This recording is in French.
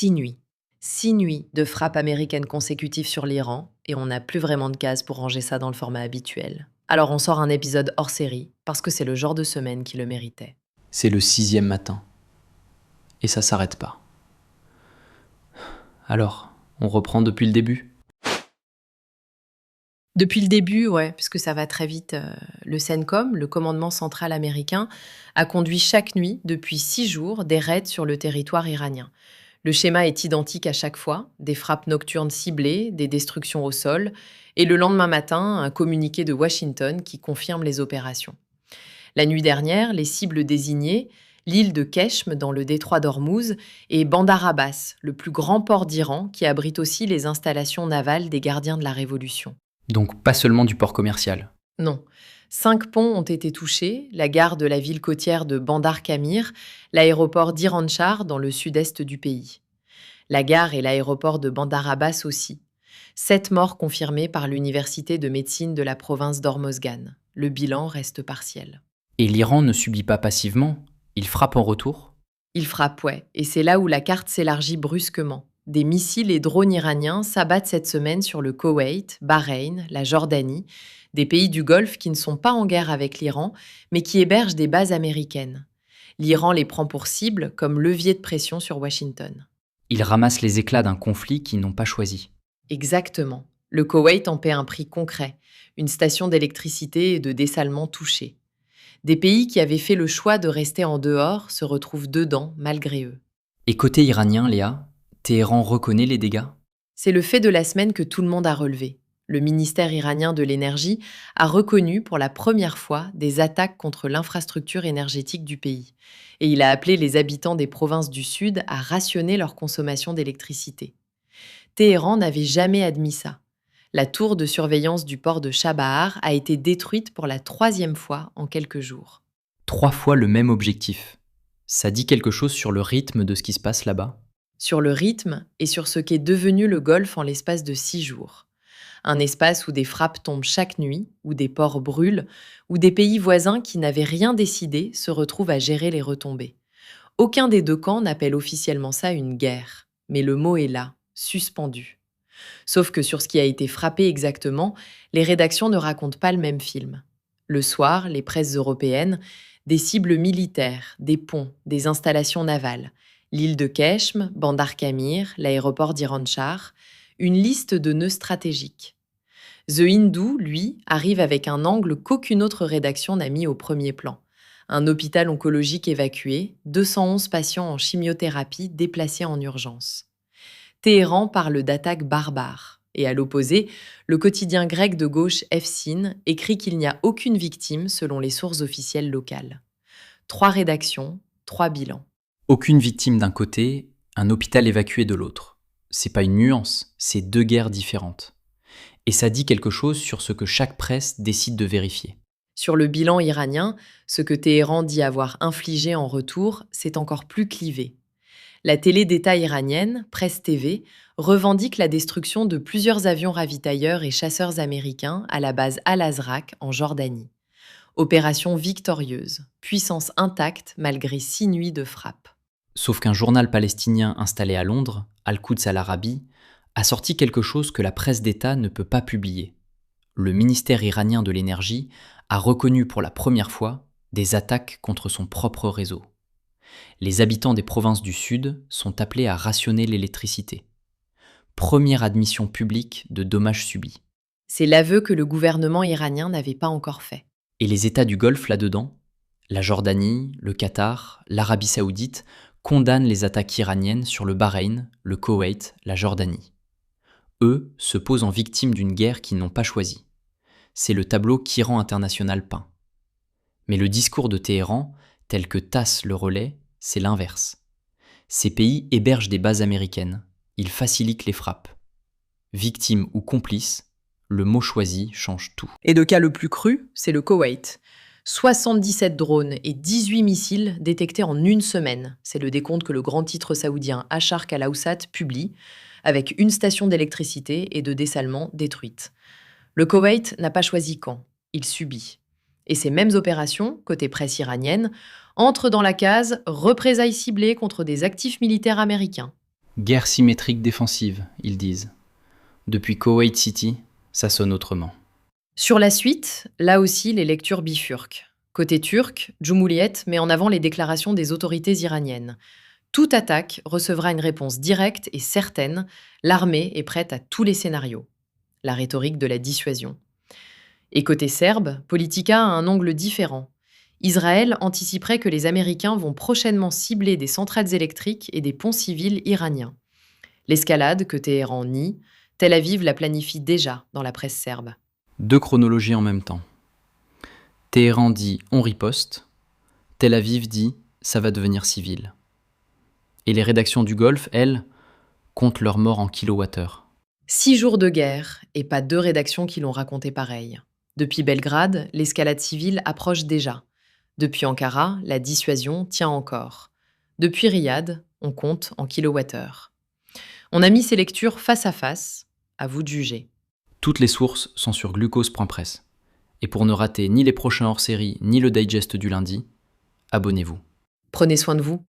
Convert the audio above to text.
6 nuits. 6 nuits de frappes américaines consécutives sur l'Iran, et on n'a plus vraiment de cases pour ranger ça dans le format habituel. Alors on sort un épisode hors série, parce que c'est le genre de semaine qui le méritait. C'est le 6e matin. Et ça s'arrête pas. Alors, on reprend depuis le début ? Depuis le début, ouais, puisque ça va très vite, le CENTCOM, le commandement central américain, a conduit chaque nuit, depuis 6 jours, des raids sur le territoire iranien. Le schéma est identique à chaque fois, des frappes nocturnes ciblées, des destructions au sol, et le lendemain matin, un communiqué de Washington qui confirme les opérations. La nuit dernière, les cibles désignées, l'île de Keshm dans le détroit d'Ormuz et Bandar Abbas, le plus grand port d'Iran qui abrite aussi les installations navales des gardiens de la Révolution. Donc pas seulement du port commercial. Non. 5 ponts ont été touchés, la gare de la ville côtière de Bandar Kamir, l'aéroport d'Iranshar dans le sud-est du pays. La gare et l'aéroport de Bandar Abbas aussi. 7 morts confirmés par l'université de médecine de la province d'Hormozgan. Le bilan reste partiel. Et l'Iran ne subit pas passivement, il frappe en retour. Il frappe, ouais, et c'est là où la carte s'élargit brusquement. Des missiles et drones iraniens s'abattent cette semaine sur le Koweït, Bahreïn, la Jordanie, des pays du Golfe qui ne sont pas en guerre avec l'Iran, mais qui hébergent des bases américaines. L'Iran les prend pour cible comme levier de pression sur Washington. Ils ramassent les éclats d'un conflit qu'ils n'ont pas choisi. Exactement. Le Koweït en paie un prix concret, une station d'électricité et de dessalement touchée. Des pays qui avaient fait le choix de rester en dehors se retrouvent dedans malgré eux. Et côté iranien, Léa, Téhéran reconnaît les dégâts ? C'est le fait de la semaine que tout le monde a relevé. Le ministère iranien de l'énergie a reconnu pour la première fois des attaques contre l'infrastructure énergétique du pays. Et il a appelé les habitants des provinces du Sud à rationner leur consommation d'électricité. Téhéran n'avait jamais admis ça. La tour de surveillance du port de Chabahar a été détruite pour la 3e fois en quelques jours. 3 fois le même objectif. Ça dit quelque chose sur le rythme de ce qui se passe là-bas ? Sur le rythme et sur ce qu'est devenu le Golfe en l'espace de 6 jours. Un espace où des frappes tombent chaque nuit, où des ports brûlent, où des pays voisins qui n'avaient rien décidé se retrouvent à gérer les retombées. Aucun des deux camps n'appelle officiellement ça une guerre, mais le mot est là, suspendu. Sauf que sur ce qui a été frappé exactement, les rédactions ne racontent pas le même film. Le soir, les presses européennes, des cibles militaires, des ponts, des installations navales, l'île de Keshm, Bandar Kamir, l'aéroport d'Iranshar, une liste de nœuds stratégiques. The Hindu, lui, arrive avec un angle qu'aucune autre rédaction n'a mis au premier plan. Un hôpital oncologique évacué, 211 patients en chimiothérapie déplacés en urgence. Téhéran parle d'attaques barbares. Et à l'opposé, le quotidien grec de gauche Efsin écrit qu'il n'y a aucune victime selon les sources officielles locales. 3 rédactions, 3 bilans. Aucune victime d'un côté, un hôpital évacué de l'autre. C'est pas une nuance, c'est 2 guerres différentes. Et ça dit quelque chose sur ce que chaque presse décide de vérifier. Sur le bilan iranien, ce que Téhéran dit avoir infligé en retour, c'est encore plus clivé. La télé d'État iranienne, Presse TV, revendique la destruction de plusieurs avions ravitailleurs et chasseurs américains à la base Al-Azraq en Jordanie. Opération victorieuse, puissance intacte malgré 6 nuits de frappe. Sauf qu'un journal palestinien installé à Londres, Al-Quds Al-Arabi, a sorti quelque chose que la presse d'État ne peut pas publier. Le ministère iranien de l'énergie a reconnu pour la première fois des attaques contre son propre réseau. Les habitants des provinces du Sud sont appelés à rationner l'électricité. Première admission publique de dommages subis. C'est l'aveu que le gouvernement iranien n'avait pas encore fait. Et les États du Golfe là-dedans, la Jordanie, le Qatar, l'Arabie Saoudite, condamnent les attaques iraniennes sur le Bahreïn, le Koweït, la Jordanie. Eux se posent en victimes d'une guerre qu'ils n'ont pas choisie. C'est le tableau qu'Iran International peint. Mais le discours de Téhéran, tel que TASS le relaie, c'est l'inverse. Ces pays hébergent des bases américaines, ils facilitent les frappes. Victimes ou complices, le mot choisi change tout. Et le cas le plus cru, c'est le Koweït. 77 drones et 18 missiles détectés en une semaine. C'est le décompte que le grand titre saoudien Asharq Al-Awsat publie, avec une station d'électricité et de dessalement détruite. Le Koweït n'a pas choisi quand, il subit. Et ces mêmes opérations, côté presse iranienne, entrent dans la case représailles ciblées contre des actifs militaires américains. Guerre symétrique défensive, ils disent. Depuis Koweït City, ça sonne autrement. Sur la suite, là aussi, les lectures bifurquent. Côté turc, Cumhuriyet met en avant les déclarations des autorités iraniennes. Toute attaque recevra une réponse directe et certaine. L'armée est prête à tous les scénarios. La rhétorique de la dissuasion. Et côté serbe, Politica a un angle différent. Israël anticiperait que les Américains vont prochainement cibler des centrales électriques et des ponts civils iraniens. L'escalade que Téhéran nie, Tel Aviv la planifie déjà dans la presse serbe. 2 chronologies en même temps. Téhéran dit « on riposte », Tel Aviv dit « ça va devenir civil ». Et les rédactions du Golfe, elles, comptent leurs morts en kilowattheures. 6 jours de guerre, et pas 2 rédactions qui l'ont raconté pareil. Depuis Belgrade, l'escalade civile approche déjà. Depuis Ankara, la dissuasion tient encore. Depuis Riyad, on compte en kilowattheures. On a mis ces lectures face à face, à vous de juger. Toutes les sources sont sur glucose.press. Et pour ne rater ni les prochains hors-série ni le digest du lundi, abonnez-vous. Prenez soin de vous.